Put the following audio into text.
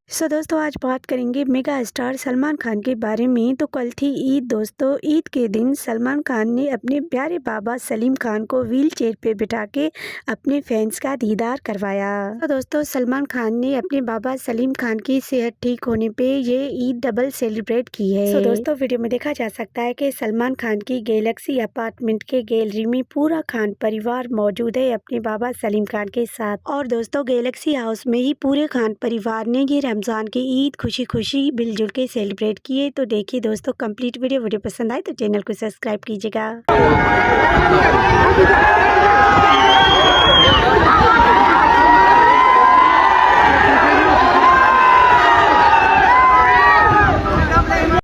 दोस्तों आज बात करेंगे मेगा स्टार सलमान खान के बारे में। तो कल थी ईद दोस्तों। ईद के दिन सलमान खान ने अपने प्यारे बाबा सलीम खान को व्हील चेयर पे बिठा के अपने फैंस का दीदार करवाया। तो दोस्तों सलमान खान ने अपने बाबा सलीम खान की सेहत ठीक होने पे ये ईद डबल सेलिब्रेट की है। दोस्तों वीडियो में देखा जा सकता है कि सलमान खान की गैलेक्सी अपार्टमेंट के गैलरी में पूरा खान परिवार मौजूद है अपने बाबा सलीम खान के साथ। और दोस्तों गैलेक्सी हाउस में ही पूरे खान परिवार ने ये रमजान की ईद खुशी खुशी मिलजुल के सेलिब्रेट किए। तो देखिए दोस्तों कंप्लीट वीडियो पसंद आए तो चैनल को सब्सक्राइब कीजिएगा।